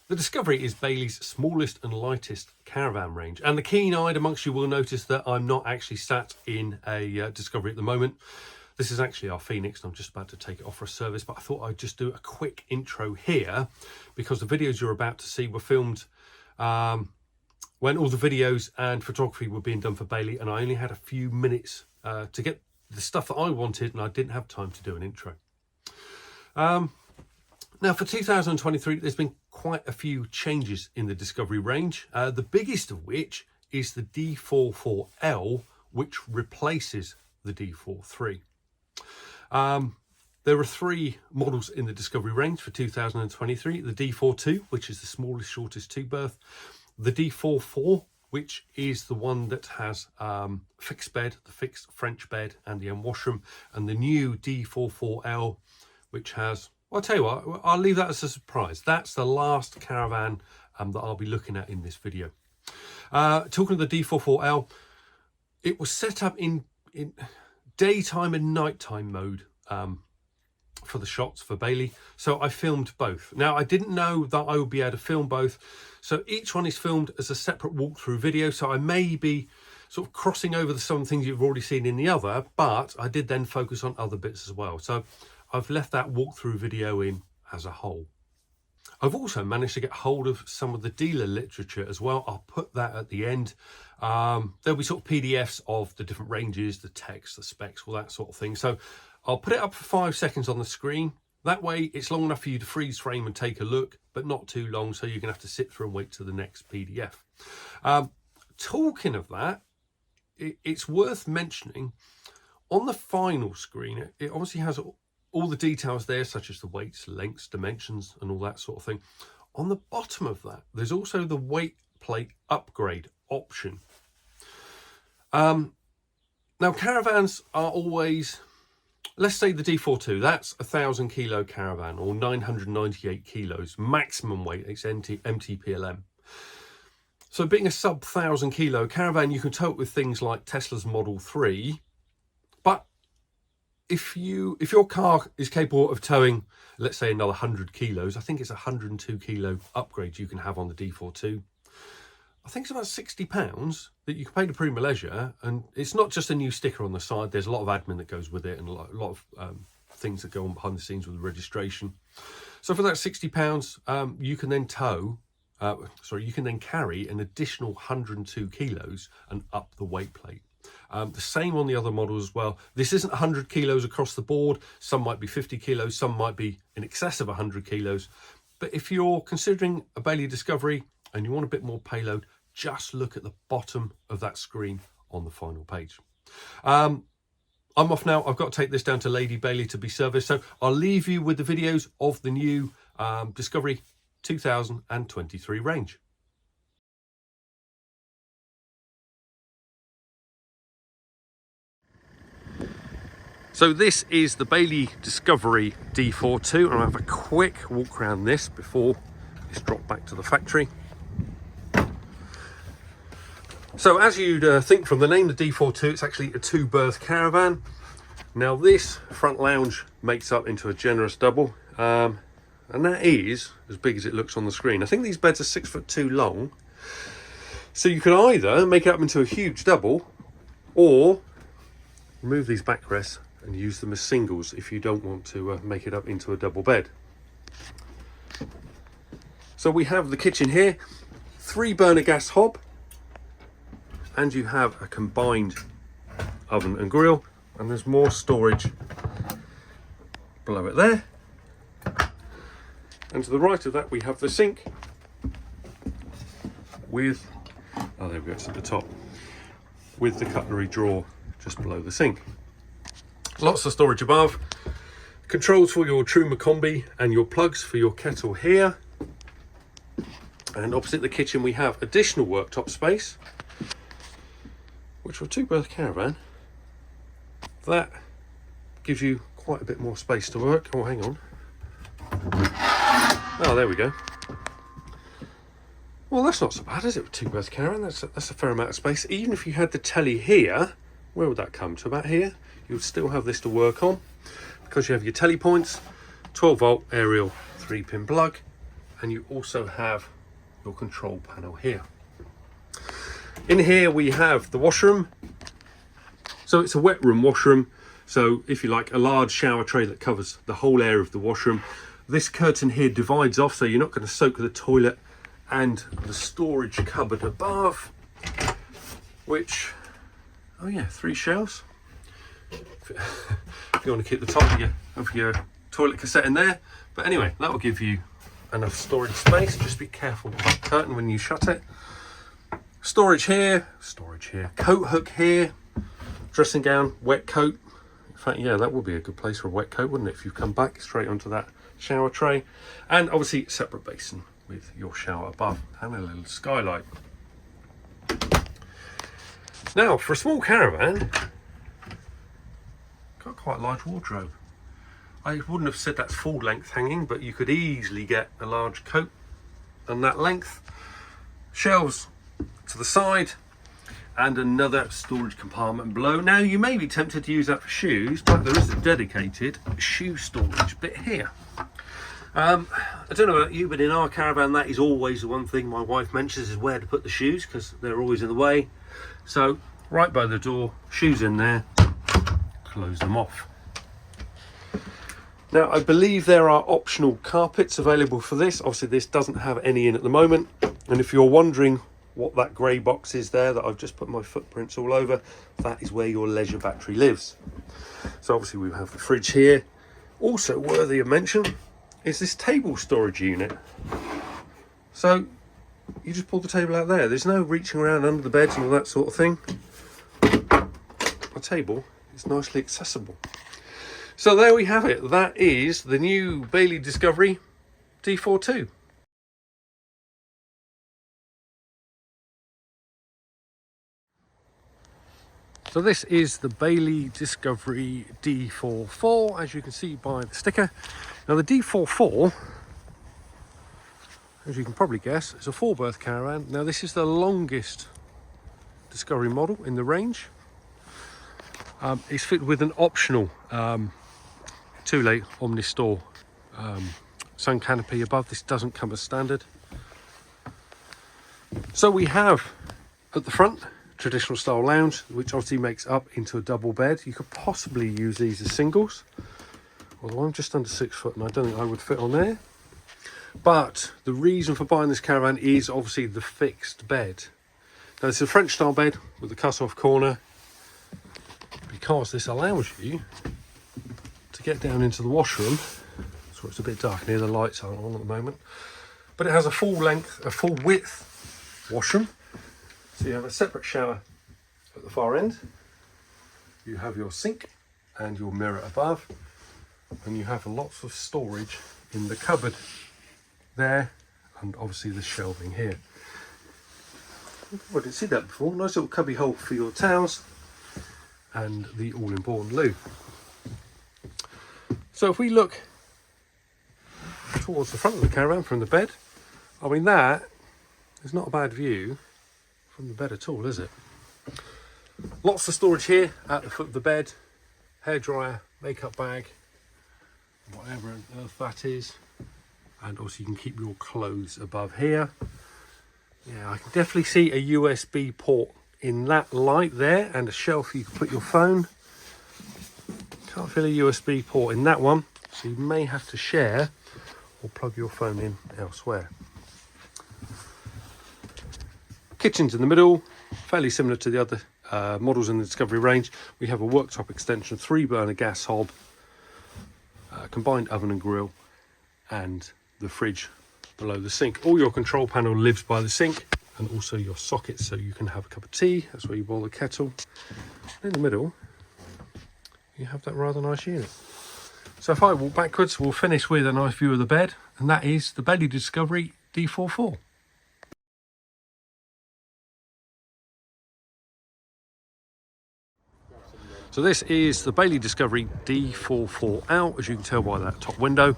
The Discovery is Bailey's smallest and lightest caravan range, and the keen-eyed amongst you will notice that I'm not actually sat in a Discovery at the moment. This is actually our Phoenix and I'm just about to take it off for a service, but I thought I'd just do a quick intro here because the videos you're about to see were filmed when all the videos and photography were being done for Bailey, and I only had a few minutes to get the stuff that I wanted and I didn't have time to do an intro. Now for 2023, there's been quite a few changes in the Discovery range, the biggest of which is the D4-4L, which replaces the D4-3. There are three models in the Discovery range for 2023, the D4-2, which is the smallest, shortest two-berth, the D4-4, which is the one that has fixed bed, the fixed French bed and the end washroom, and the new D4-4L, which has, well, I'll tell you what, I'll leave that as a surprise. That's the last caravan that I'll be looking at in this video. Talking of the D4-4L, it was set up in daytime and nighttime mode for the shots for Bailey, so I filmed both. Now I didn't know that I would be able to film both, so each one is filmed as a separate walkthrough video, so I may be sort of crossing over some things you've already seen in the other, but I did then focus on other bits as well, so I've left that walkthrough video in as a whole. I've also managed to get hold of some of the dealer literature as well. I'll put that at the end. There'll be sort of PDFs of the different ranges, the text, the specs, all that sort of thing. So I'll put it up for 5 seconds on the screen. That way it's long enough for you to freeze frame and take a look, but not too long, so you're gonna have to sit through and wait to the next PDF. Talking of that, it's worth mentioning, on the final screen, it obviously has all the details there, such as the weights, lengths, dimensions, and all that sort of thing. On the bottom of that, there's also the weight plate upgrade option. Now, caravans are always, let's say the D4-2, that's 1,000 kilo caravan, or 998 kilos, maximum weight, it's MTPLM. So being a sub 1,000 kilo caravan, you can tow it with things like Tesla's Model 3, but if your car is capable of towing, let's say, another 100 kilos, I think it's 102 kilo upgrade you can have on the D4-2. I think it's about £60 that you can pay to Prima Leisure, and it's not just a new sticker on the side. There's a lot of admin that goes with it and a lot of things that go on behind the scenes with the registration. So for that £60, you can then you can then carry an additional 102 kilos and up the weight plate. The same on the other models as well. This isn't 100 kilos across the board. Some might be 50 kilos, some might be in excess of 100 kilos. But if you're considering a Bailey Discovery and you want a bit more payload, just look at the bottom of that screen on the final page. I'm off now. I've got to take this down to Lady Bailey to be serviced. So I'll leave you with the videos of the new Discovery 2023 range. So this is the Bailey Discovery D42, and I'll have a quick walk around this before it's dropped back to the factory. So as you'd think from the name, the D42, it's actually a two-berth caravan. Now this front lounge makes up into a generous double, and that is as big as it looks on the screen. I think these beds are 6'2" long, so you can either make it up into a huge double or remove these backrests and use them as singles if you don't want to make it up into a double bed. So we have the kitchen here, 3-burner gas hob, and you have a combined oven and grill, and there's more storage below it there. And to the right of that we have the sink with, oh there we go, it's at the top, with the cutlery drawer just below the sink. Lots of storage above, controls for your Truma combi and your plugs for your kettle here. And opposite the kitchen we have additional worktop space, which for a two-berth caravan, that gives you quite a bit more space to work. Oh, hang on. Oh, there we go. Well, that's not so bad, is it, with two-berth caravan? That's a fair amount of space. Even if you had the telly here, where would that come to? About here? You would still have this to work on, because you have your telly points, 12-volt aerial 3-pin plug, and you also have your control panel here. In here we have the washroom. So it's a wet room washroom. So if you like, a large shower tray that covers the whole area of the washroom. This curtain here divides off, so you're not going to soak the toilet and the storage cupboard above, which, oh yeah, 3 shelves. If you want to keep the top of your toilet cassette in there. But anyway, that will give you enough storage space. Just be careful with that curtain when you shut it. Storage here, coat hook here, dressing gown, wet coat. In fact, yeah, that would be a good place for a wet coat, wouldn't it? If you come back straight onto that shower tray. And obviously separate basin with your shower above and a little skylight. Now, for a small caravan, got quite a large wardrobe. I wouldn't have said that's full length hanging, but you could easily get a large coat and that length. Shelves to the side and another storage compartment below. Now you may be tempted to use that for shoes, but there is a dedicated shoe storage bit here. I don't know about you, but in our caravan that is always the one thing my wife mentions, is where to put the shoes, because they're always in the way. So right by the door, shoes in there, close them off. Now I believe there are optional carpets available for this. Obviously this doesn't have any in at the moment, and if you're wondering what that grey box is there that I've just put my footprints all over, that is where your leisure battery lives. So obviously we have the fridge here. Also worthy of mention is this table storage unit. So you just pull the table out there. There's no reaching around under the beds and all that sort of thing. The table is nicely accessible. So there we have it. That is the new Bailey Discovery D4-2. So this is the Bailey Discovery D4-4, as you can see by the sticker. Now the D4-4, as you can probably guess, is a 4-berth caravan. Now this is the longest Discovery model in the range. It's fitted with an optional two-lay Omnistor sun canopy above. This doesn't come as standard. So we have at the front traditional style lounge, which obviously makes up into a double bed. You could possibly use these as singles, although I'm just under 6 foot and I don't think I would fit on there. But the reason for buying this caravan is obviously the fixed bed. Now it's a French style bed with a cut-off corner, because this allows you to get down into the washroom. So it's a bit dark near, the lights aren't on at the moment, but it has a full width washroom. So you have a separate shower at the far end, you have your sink and your mirror above, and you have lots of storage in the cupboard there, and obviously the shelving here. I didn't see that before. Nice little cubby hole for your towels and the all-important loo. So if we look towards the front of the caravan from the bed, I mean that is not a bad view from the bed at all, is it? Lots of storage here at the foot of the bed, hairdryer, makeup bag, whatever on earth that is, and also you can keep your clothes above here. Yeah, I can definitely see a USB port in that light there, and a shelf you can put your phone. Can't feel a USB port in that one, so you may have to share or plug your phone in elsewhere. Kitchen's in the middle, fairly similar to the other models in the Discovery range. We have a worktop extension, 3-burner gas hob, combined oven and grill, and the fridge below the sink. All your control panel lives by the sink, and also your sockets, so you can have a cup of tea. That's where you boil the kettle. In the middle, you have that rather nice unit. So if I walk backwards, we'll finish with a nice view of the bed, and that is the Bailey Discovery D44. So this is the Bailey Discovery D44L, as you can tell by that top window.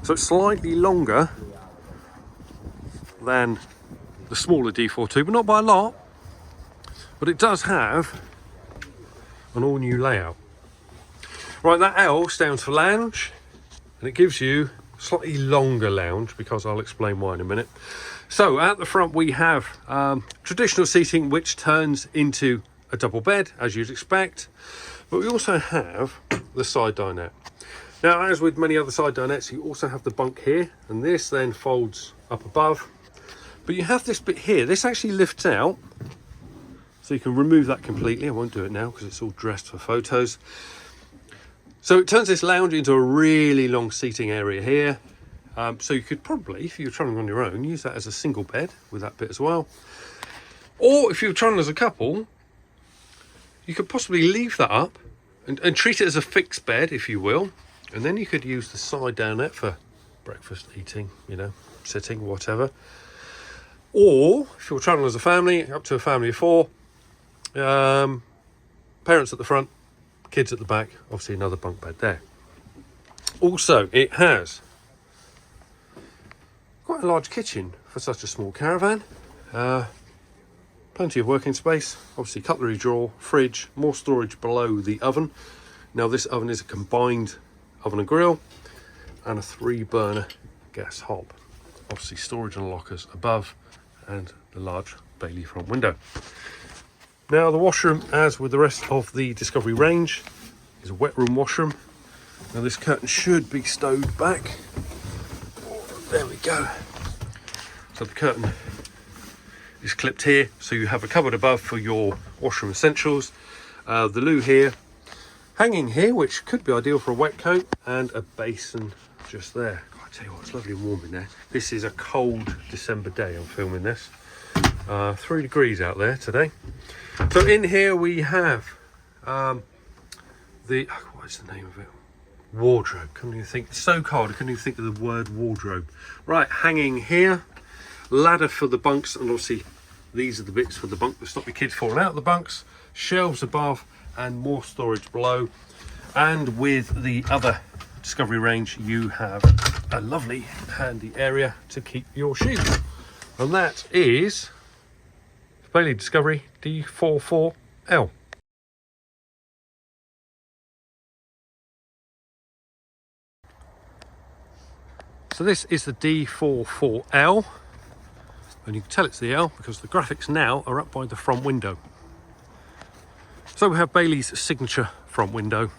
So it's slightly longer than the smaller D42, but not by a lot. But it does have an all-new layout. Right, that L stands for lounge, and it gives you slightly longer lounge, because I'll explain why in a minute. So at the front we have traditional seating, which turns into a double bed, as you'd expect. But we also have the side dinette. Now, as with many other side dinettes, you also have the bunk here, and this then folds up above. But you have this bit here. This actually lifts out, so you can remove that completely. I won't do it now because it's all dressed for photos. So it turns this lounge into a really long seating area here. So you could probably, if you were traveling on your own, use that as a single bed with that bit as well. Or if you were traveling as a couple, you could possibly leave that up and treat it as a fixed bed, if you will. And then you could use the side dinette for breakfast, eating, you know, sitting, whatever. Or if you're traveling as a family, up to a family of 4, parents at the front, kids at the back, obviously another bunk bed there. Also, it has quite a large kitchen for such a small caravan. Plenty of working space, obviously cutlery drawer, fridge, more storage below the oven. Now this oven is a combined oven and grill, and a 3-burner gas hob. Obviously storage and lockers above, and the large Bailey front window. Now the washroom, as with the rest of the Discovery range, is a wet room washroom. Now this curtain should be stowed back. Oh, there we go. So the curtain is clipped here, so you have a cupboard above for your washroom essentials. The loo here, hanging here, which could be ideal for a wet coat, and a basin just there. God, I tell you what, it's lovely and warm in there. This is a cold December day I'm filming this. 3 degrees out there today. So in here we have what is the name of it? Wardrobe. Couldn't even think. It's so cold I couldn't even think of the word wardrobe. Right, hanging here, ladder for the bunks, and obviously these are the bits for the bunk that stop your kids falling out of the bunks. Shelves above, and more storage below. And with the other Discovery range, you have a lovely handy area to keep your shoes, and that is Bailey Discovery D44 L. So this is the D4-4 L, and you can tell it's the L because the graphics now are up by the front window. So we have Bailey's signature front window.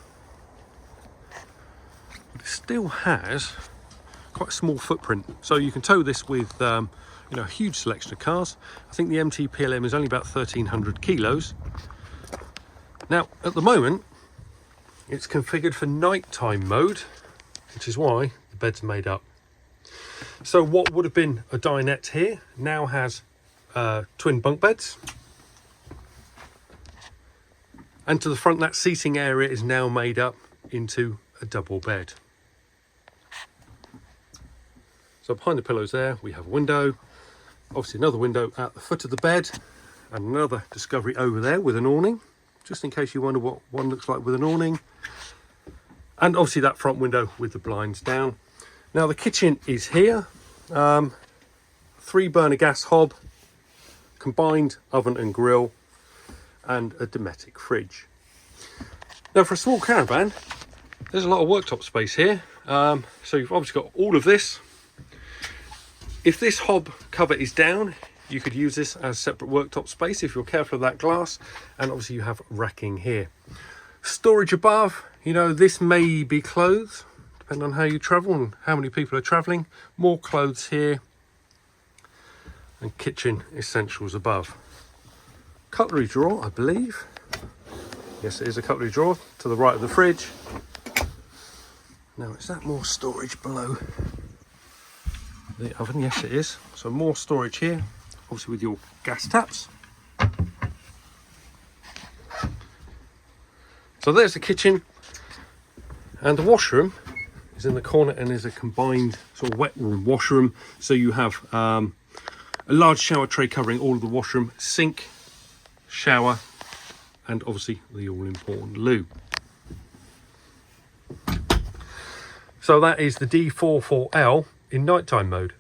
But it still has quite a small footprint, so you can tow this with you know, a huge selection of cars. I think the MT PLM is only about 1,300 kilos. Now at the moment it's configured for nighttime mode, which is why the bed's made up. So what would have been a dinette here now has twin bunk beds. And to the front, that seating area is now made up into a double bed. So behind the pillows there, we have a window. Obviously another window at the foot of the bed, and another Discovery over there with an awning, just in case you wonder what one looks like with an awning. And obviously that front window with the blinds down. Now the kitchen is here. 3-burner gas hob, combined oven and grill, and a Dometic fridge. Now for a small caravan, there's a lot of worktop space here. So you've obviously got all of this. If this hob cover is down, you could use this as separate worktop space if you're careful of that glass. And obviously you have racking here. Storage above, you know, this may be clothes, depending on how you travel and how many people are traveling. More clothes here, and kitchen essentials above. Cutlery drawer, I believe. Yes, it is a cutlery drawer to the right of the fridge. Now, is that more storage below the oven? Yes, it is. So more storage here, obviously with your gas taps. So there's the kitchen, and the washroom is in the corner and is a combined sort of wet room washroom. So you have a large shower tray covering all of the washroom, sink, shower, and obviously the all-important loo. So that is the D4-4L in nighttime mode.